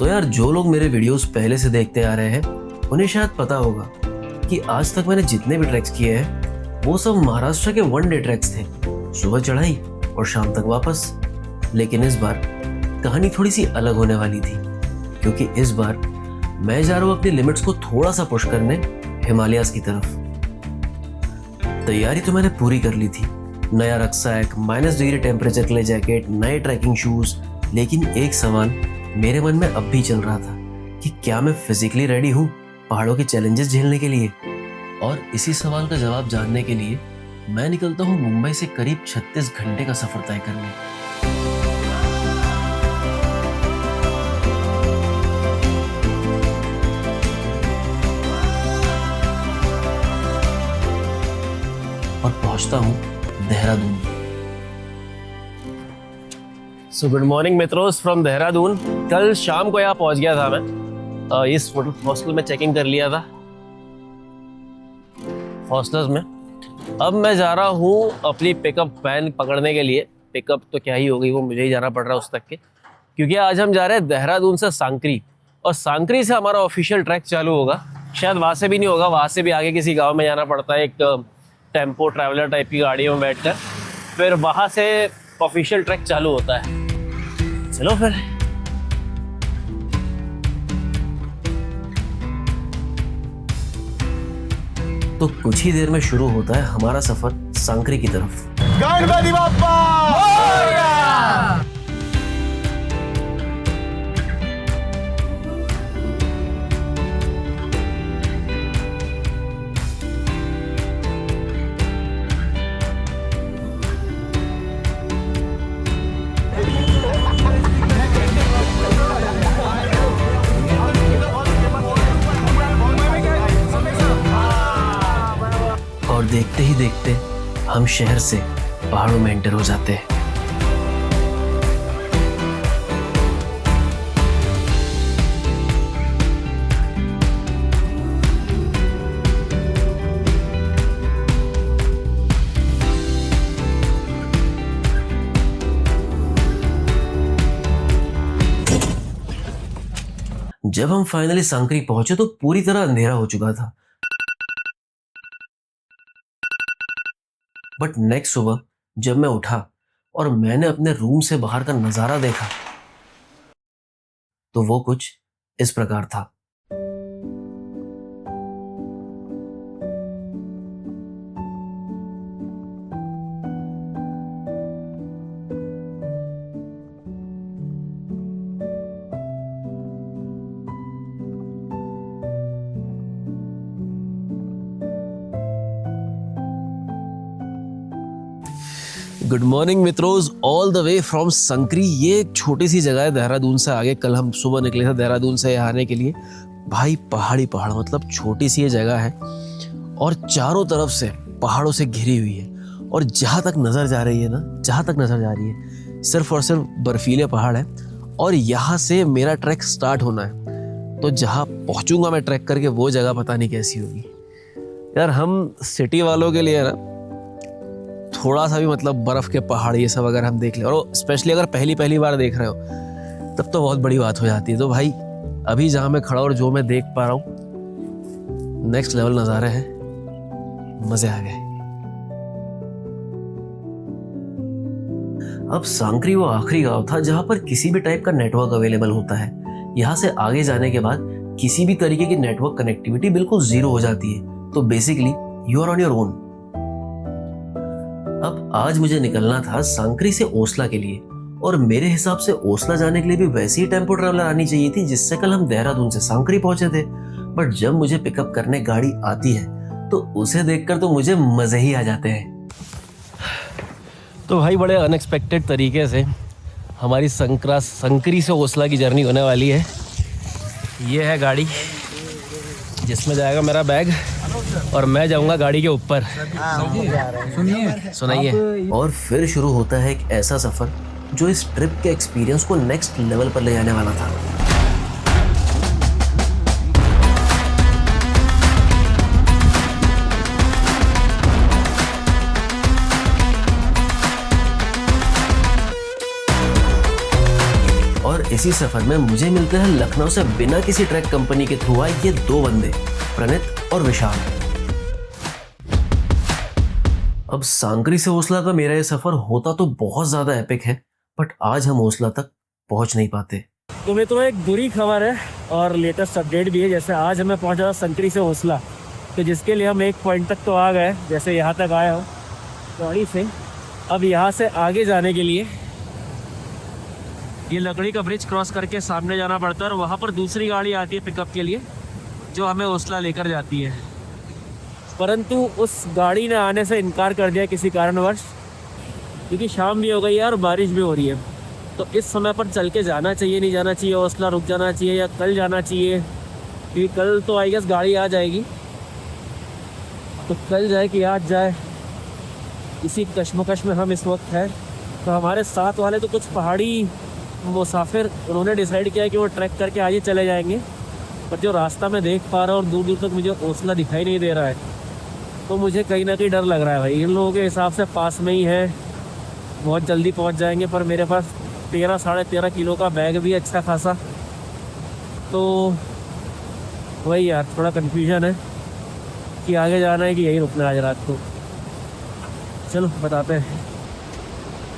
यार जो लोग मेरे वीडियोस पहले से देखते आ रहे हैं उन्हें शायद पता होगा कि आज तक मैंने जितने भी ट्रैक्स किए हैं वो सब महाराष्ट्र के वन डे ट्रैक्स थे, सुबह चढ़ाई और शाम तक वापस। लेकिन इस बार कहानी थोड़ी सी अलग होने वाली थी, क्योंकि इस बार मैं जा रहा हूँ अपनी लिमिट्स को थोड़ा सा पुश करने हिमालयाज की तरफ। तैयारी तो मैंने पूरी कर ली थी, नया रक्सैक, -डिग्री टेम्परेचर के लिए जैकेट, नए ट्रैकिंग शूज। लेकिन एक सवाल मेरे मन में अब भी चल रहा था कि क्या मैं फिजिकली रेडी हूँ पहाड़ों के चैलेंजेस झेलने के लिए। और इसी सवाल का जवाब जानने के लिए मैं निकलता हूँ मुंबई से करीब 36 घंटे का सफर तय करने। और पहुंचता हूँ देहरादून। सो गुड मॉर्निंग मित्रों फ्रॉम देहरादून। कल शाम को यहाँ पहुंच गया था मैं। इस हॉस्टल में चेक इन कर लिया था, हॉस्टल्स में। अब मैं जा रहा हूँ अपनी पिकअप वैन पकड़ने के लिए। पिकअप तो क्या ही हो गई, वो मुझे ही जाना पड़ रहा है उस तक के, क्योंकि आज हम जा रहे हैं देहरादून से सांकरी, और सांकरी से हमारा ऑफिशियल ट्रैक चालू होगा। शायद वहाँ से भी नहीं होगा, वहाँ से भी आगे किसी गाँव में जाना पड़ता है, एक टेम्पो ट्रैवलर टाइप की गाड़ियों में बैठकर, फिर वहाँ से ऑफिशियल ट्रैक चालू होता है। चलो फिर। तो कुछ ही देर में शुरू होता है हमारा सफर सांकरी की तरफ। गणपति बाप्पा मोरया! और देखते ही देखते हम शहर से पहाड़ों में एंटर हो जाते हैं। जब हम फाइनली सांकरी पहुंचे तो पूरी तरह अंधेरा हो चुका था। बट नेक्स्ट सुबह जब मैं उठा और मैंने अपने रूम से बाहर का नजारा देखा तो वो कुछ इस प्रकार था। गुड मॉर्निंग मित्रोज, all the way from Sankari. ये एक छोटी सी जगह है देहरादून से आगे। कल हम सुबह निकले थे देहरादून से यहाँ आने के लिए। भाई पहाड़ी पहाड़, मतलब छोटी सी ये जगह है और चारों तरफ से पहाड़ों से घिरी हुई है। और जहाँ तक नज़र जा रही है ना, जहाँ तक नज़र जा रही है सिर्फ और सिर्फ बर्फीले पहाड़ है। और यहाँ से मेरा ट्रैक स्टार्ट होना है, तो जहाँ पहुँचूंगा मैं ट्रैक करके वो जगह पता नहीं कैसी होगी। यार हम सिटी वालों के लिए ना थोड़ा सा भी मतलब बर्फ़ के पहाड़ ये सब अगर हम देख लें, और स्पेशली अगर पहली बार देख रहे हो, तब तो बहुत बड़ी बात हो जाती है। तो भाई अभी जहाँ मैं खड़ा और जो मैं देख पा रहा हूँ, नेक्स्ट लेवल नज़ारे हैं, मज़े आ गए। अब सांकरी वो आखिरी गांव था जहाँ पर किसी भी टाइप का नेटवर्क अवेलेबल होता है। यहाँ से आगे जाने के बाद किसी भी तरीके की नेटवर्क कनेक्टिविटी बिल्कुल ज़ीरो हो जाती है। तो basically you are on your own. अब आज मुझे निकलना था सांकरी से ओसला के लिए, और मेरे हिसाब से ओसला जाने के लिए भी वैसी ही टेम्पो ट्रैवलर आनी चाहिए थी जिससे कल हम देहरादून से सांकरी पहुंचे थे। बट जब मुझे पिकअप करने गाड़ी आती है तो उसे देखकर तो मुझे मजे ही आ जाते हैं। तो भाई बड़े अनएक्सपेक्टेड तरीके से हमारी संकरी से ओसला की जर्नी होने वाली है। ये है गाड़ी जिसमें जाएगा मेरा बैग, और मैं जाऊंगा गाड़ी के ऊपर। सुनाइए। और फिर शुरू होता है एक ऐसा सफर जो इस ट्रिप के एक्सपीरियंस को नेक्स्ट लेवल पर ले जाने वाला था। और इसी सफर में मुझे मिलते हैं लखनऊ से बिना किसी ट्रैक कंपनी के थ्रू आए ये दो बंदे, प्रणित और विशाल। अब सांकरी से ओसला का मेरा ये सफर होता तो बहुत ज्यादा एपिक है, बट आज हम ओसला तक पहुंच नहीं पाते। तो मित्रों एक बुरी खबर है और लेटेस्ट अपडेट भी है। जैसे आज हमें पहुंचा संकरी से ओसला, तो जिसके लिए हम एक पॉइंट तक तो आ गए, जैसे यहाँ तक आया हो गाड़ी से। अब यहाँ से आगे जाने के लिए ये लकड़ी का ब्रिज क्रॉस करके सामने जाना पड़ता है और वहाँ पर दूसरी गाड़ी आती है पिकअप के लिए, जो हमें ओसला लेकर जाती है। परंतु उस गाड़ी ने आने से इनकार कर दिया किसी कारणवश, क्योंकि शाम भी हो गई है और बारिश भी हो रही है। तो इस समय पर चल के जाना चाहिए, नहीं जाना चाहिए, ओसला रुक जाना चाहिए या कल जाना चाहिए, क्योंकि कल तो आई गेस गाड़ी आ जाएगी। तो कल जाए कि आज जाए, इसी कश्मकश में हम इस वक्त हैं। तो हमारे साथ वाले तो कुछ पहाड़ी मुसाफिर, उन्होंने डिसाइड किया कि वो ट्रैक करके आज ही चले जाएंगे। पर जो रास्ता मैं देख पा रहा हूँ और दूर दूर तक मुझे ओसला दिखाई नहीं दे रहा है, तो मुझे कहीं ना कहीं डर लग रहा है भाई। इन लोगों के हिसाब से पास में ही है, बहुत जल्दी पहुँच जाएंगे, पर मेरे पास 13-13.5 किलो का बैग भी अच्छा खासा। तो वही यार थोड़ा कन्फ्यूजन है कि आगे जाना है कि यहीं रुकना है आज रात को। चलो बताते हैं।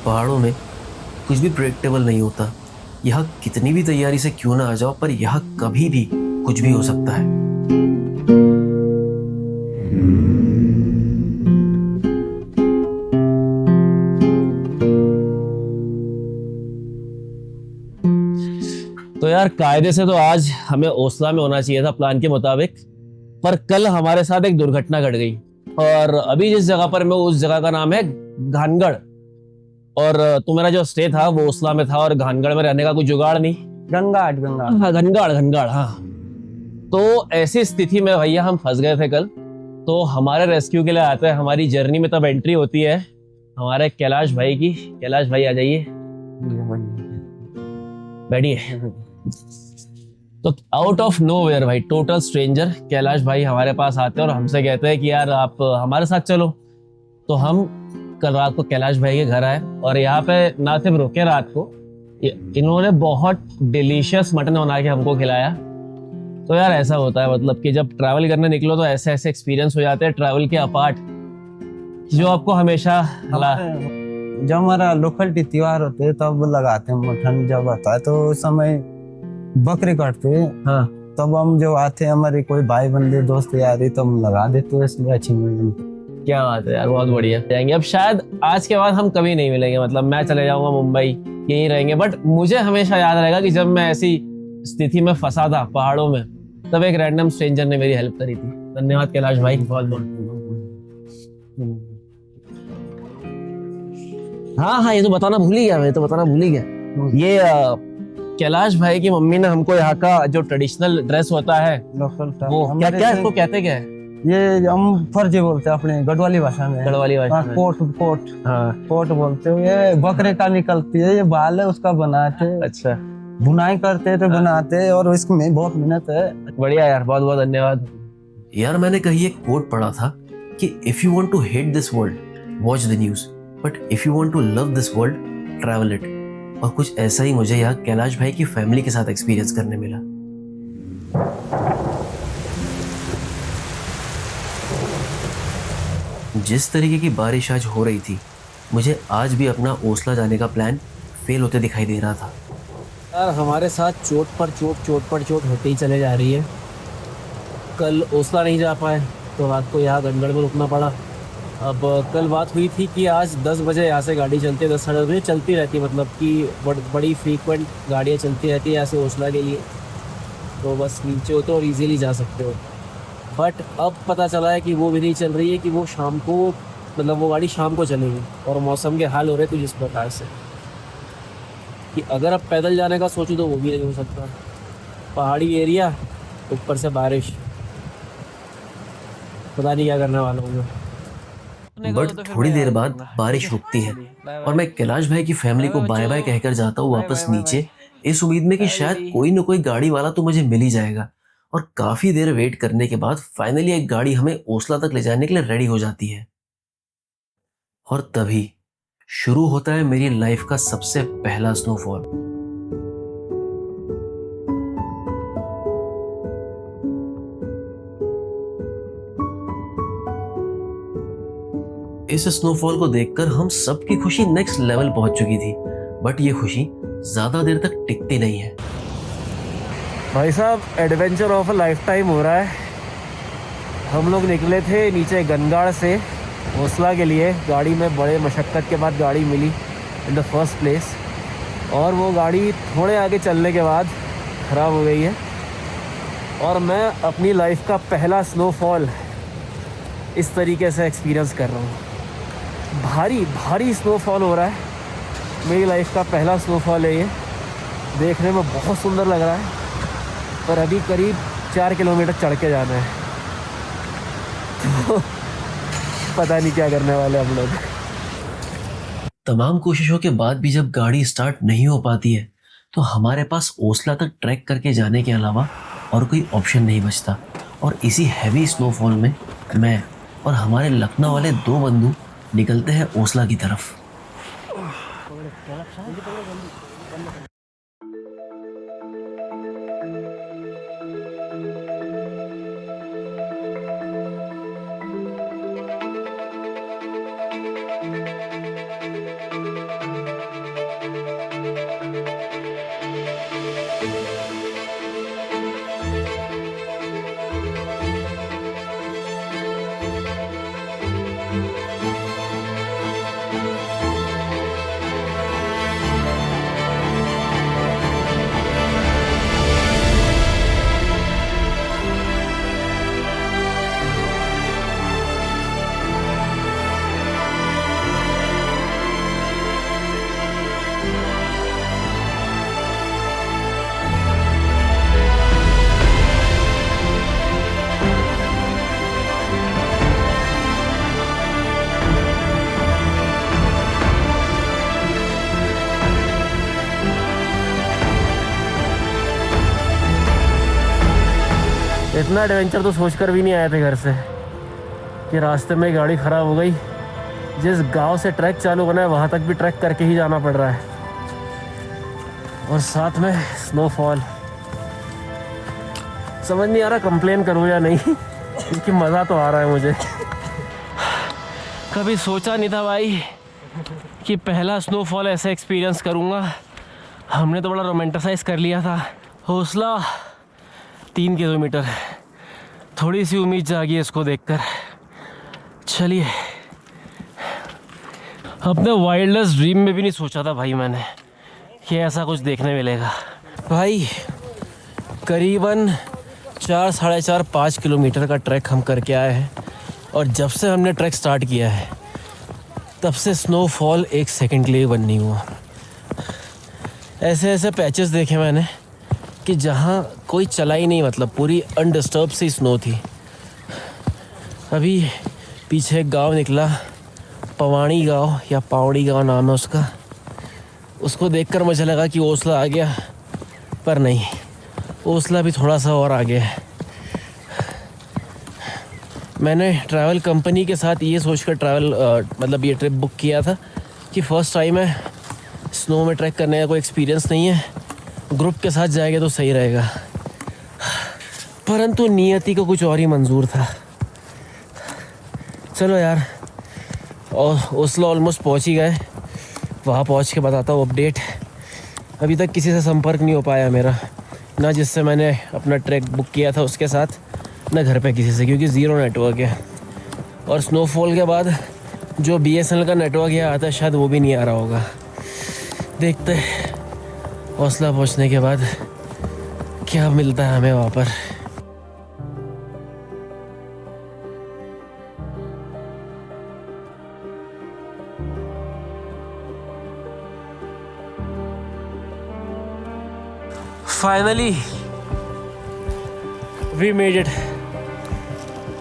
पहाड़ों में कुछ भी प्रेडिक्टेबल नहीं होता। यहाँ कितनी भी तैयारी से क्यों ना आ जाओ, पर यहाँ कभी भी कुछ भी हो सकता है। तो यार कायदे से तो आज हमें ओसला में होना चाहिए था प्लान के मुताबिक, पर कल हमारे साथ एक दुर्घटना घट गई। और अभी जिस जगह पर मैं, उस जगह का नाम है घानगढ़, और तो मेरा जो स्टे था वो ओसला में था और घानगढ़ में रहने का कोई जुगाड़ नहीं। घनघाट हाँ, घनगढ़ हाँ। तो ऐसी स्थिति में भैया हम फंस गए थे कल। तो हमारे रेस्क्यू के लिए आते हैं, हमारी जर्नी में तब एंट्री होती है हमारे कैलाश भाई की। कैलाश भाई आ जाइए, बैठिए। तो आउट ऑफ नोवेयर भाई, टोटल स्ट्रेंजर कैलाश भाई हमारे पास आते हैं और हमसे कहते हैं कि यार आप हमारे साथ चलो। तो हम कल रात को कैलाश भाई के घर आए और यहाँ पे ना सिर्फ रुके रात को, इन्होंने बहुत डिलीशियस मटन बना के हमको खिलाया। तो यार ऐसा होता है, मतलब कि जब ट्रैवल करने निकलो तो ऐसे ऐसे एक्सपीरियंस हो जाते हैं ट्रैवल के अपार्ट, जो आपको हमेशा जब हमारा लोकल त्योहार होते हैं तब लगाते हैं मटन। जब आता है तो उस समय बकरे काटते हैं। हाँ, तब हम जो आते हैं हमारे कोई भाई बंदे दोस्त यारी, तो हम लगा देते हैं, इसलिए अच्छी मिलती। क्या बात है यार, बहुत बढ़िया। जाएंगे अब, शायद आज के बाद हम कभी नहीं मिलेंगे, मतलब मैं चले जाऊंगा मुंबई, यहीं रहेंगे। बट मुझे हमेशा याद रहेगा कि जब मैं ऐसी स्थिति में फंसा था पहाड़ों में, तब एक रैंडम स्ट्रेंजर ने मेरी हेल्प करी थी। धन्यवाद कैलाश भाई, बहुत बहुत। हाँ, ये तो बताना भूल ही गया। ये कैलाश भाई की मम्मी ने हमको यहाँ का जो ट्रेडिशनल ड्रेस होता है, लोकल वो क्या इसको कहते क्या है? ये हम फर्जी बोलते हैं अपने गढ़वाली भाषा में। गढ़वाली भाषा में कोट बोलते हैं। ये बकरे का निकलती है, ये बाल है उसका बनाते। अच्छा, बुनाई करते तो बनाते, और इसमें बहुत मेहनत है। बढ़िया यार, बहुत बहुत धन्यवाद। यार मैंने कहीं एक कोट पढ़ा था कि if you want to hate this world watch the news, but if you want to love this world travel it. और कुछ ऐसा ही मुझे यहाँ कैलाश भाई की फैमिली के साथ एक्सपीरियंस करने मिला। जिस तरीके की बारिश आज हो रही थी, मुझे आज भी अपना ओसला जाने का प्लान फेल होते दिखाई दे रहा था। यार हमारे साथ चोट पर चोट होती ही चले जा रही है। कल ओसला नहीं जा पाए तो रात को यहाँ घनगढ़ में रुकना पड़ा। अब कल बात हुई थी कि आज 10 बजे यहाँ से गाड़ी चलती है, 10 साढ़े 10 बजे चलती रहती है, मतलब कि बड़ी फ्रीक्वेंट गाड़ियाँ चलती रहती है यहाँ से ओसला के लिए। तो बस नीचे हो तो और ईजीली जा सकते हो। बट अब पता चला है कि वो भी नहीं चल रही है, कि वो शाम को, मतलब वो गाड़ी शाम को चलेगी। और मौसम के हाल हो रहे थे जिस प्रकार से कि अगर अब पैदल जाने का सोचूं तो वो भी नहीं हो सकता। पहाड़ी एरिया, ऊपर से बारिश, पता नहीं क्या करने वाला हूँ। बट थोड़ी देर बाद बारिश रुकती है और मैं कैलाश भाई की फैमिली को बाय बाय कहकर जाता हूँ वापस नीचे, इस उम्मीद में कि शायद कोई न कोई गाड़ी वाला तो मुझे मिल ही जाएगा। और काफी देर वेट करने के बाद फाइनली एक गाड़ी हमें ओसला तक ले जाने के लिए रेडी हो जाती है। और तभी शुरू होता है मेरी लाइफ का सबसे पहला स्नोफॉल। इस स्नोफॉल को देखकर हम सबकी खुशी नेक्स्ट लेवल पहुंच चुकी थी, बट ये खुशी ज्यादा देर तक टिकती नहीं है। भाई साहब, adventure of a life time हो रहा है। हम लोग निकले थे नीचे गनगाड़ से ओसला के लिए, गाड़ी में बड़े मशक्क़त के बाद गाड़ी मिली इन द फर्स्ट प्लेस, और वो गाड़ी थोड़े आगे चलने के बाद ख़राब हो गई है। और मैं अपनी लाइफ का पहला स्नोफॉल इस तरीके से एक्सपीरियंस कर रहा हूँ। भारी भारी स्नोफॉल हो रहा है, मेरी लाइफ का पहला स्नोफॉल है ये। देखने में बहुत सुंदर लग रहा है, पर अभी करीब 4 किलोमीटर चढ़ के जाना है, तो पता नहीं क्या करने वाले हम लोग। तमाम कोशिशों के बाद भी जब गाड़ी स्टार्ट नहीं हो पाती है तो हमारे पास ओसला तक ट्रैक करके जाने के अलावा और कोई ऑप्शन नहीं बचता। और इसी हैवी स्नोफॉल में मैं और हमारे लखनऊ वाले 2 बंधु निकलते हैं ओसला की तरफ। इतना एडवेंचर तो सोचकर भी नहीं आए थे घर से कि रास्ते में गाड़ी ख़राब हो गई। जिस गांव से ट्रैक चालू होना है वहाँ तक भी ट्रैक करके ही जाना पड़ रहा है, और साथ में स्नोफॉल। समझ नहीं आ रहा कंप्लेन करूँ या नहीं, क्योंकि मज़ा तो आ रहा है मुझे। कभी सोचा नहीं था भाई कि पहला स्नोफॉल ऐसे एक्सपीरियंस करूँगा। हमने तो बड़ा रोमांटिसाइज कर लिया था। हौसला 3 किलोमीटर, थोड़ी सी उम्मीद जागी है इसको देखकर। चलिए, अपने वाइल्डलेस्ट ड्रीम में भी नहीं सोचा था भाई मैंने कि ऐसा कुछ देखने मिलेगा। भाई करीबन 4, साढ़े 4, 5 किलोमीटर का ट्रैक हम करके आए हैं, और जब से हमने ट्रैक स्टार्ट किया है तब से स्नोफॉल 1 सेकंड के लिए बंद नहीं हुआ। ऐसे ऐसे पैचेस देखे मैंने कि जहाँ कोई चला ही नहीं, मतलब पूरी अनडिस्टर्ब सी स्नो थी। अभी पीछे एक गांव निकला, पवाड़ी गांव या पावड़ी गांव नाम है उसका। उसको देखकर मुझे लगा कि ओसला आ गया, पर नहीं, ओसला भी थोड़ा सा और आगे है। मैंने ट्रैवल कंपनी के साथ ये सोचकर मतलब ये ट्रिप बुक किया था कि फ़र्स्ट टाइम है, स्नो में ट्रैक करने का कोई एक्सपीरियंस नहीं है, ग्रुप के साथ जाएंगे तो सही रहेगा। परंतु नियति को कुछ और ही मंजूर था। चलो यार, और ओसला ऑलमोस्ट पहुंच ही गए। वहाँ पहुंच के बताता हूँ अपडेट। अभी तक किसी से संपर्क नहीं हो पाया मेरा, ना जिससे मैंने अपना ट्रैक बुक किया था उसके साथ, ना घर पे किसी से, क्योंकि ज़ीरो नेटवर्क है। और स्नोफॉल के बाद जो BSNL का नेटवर्क यहाँ आता है शायद वो भी नहीं आ रहा होगा। देखते हैं ओसला पहुँचने के बाद क्या मिलता है हमें वहाँ पर। Finally we made it,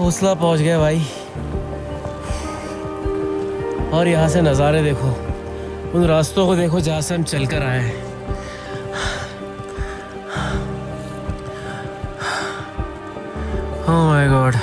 Osla पहुँच गए भाई। और यहाँ से नज़ारे देखो, उन रास्तों को देखो जहाँ से हम चल कर आए हैं। Oh my God.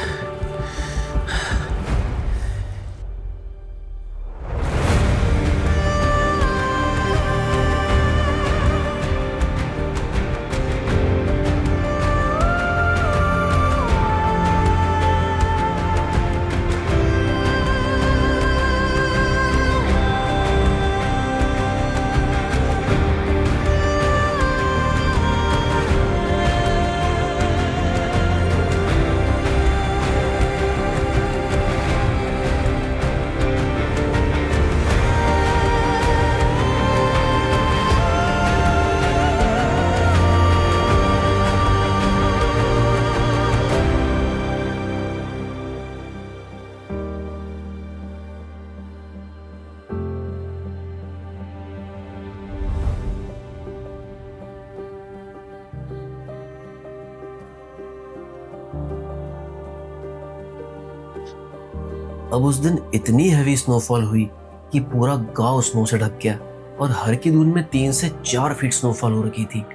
अब उस दिन इतनी हैवी स्नोफॉल हुई कि पूरा गांव स्नो से ढक गया और हर की दून में 3 से 4 फीट स्नोफॉल हो रखी थी।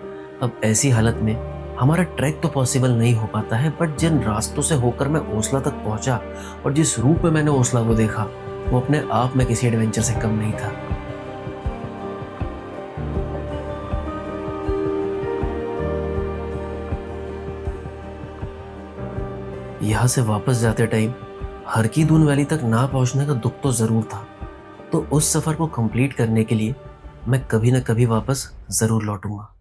अब ऐसी हालत में हमारा ट्रैक तो पॉसिबल नहीं हो पाता है, बट जिन रास्तों से होकर मैं ओसला तक पहुंचा और जिस रूप में मैंने ओसला को देखा, वो अपने आप में किसी एडवेंचर से कम नहीं था। यहाँ से वापस जाते टाइम हरकी-दून वैली तक ना पहुंचने का दुख तो जरूर था, तो उस सफर को कंप्लीट करने के लिए मैं कभी न कभी वापस जरूर लौटूंगा।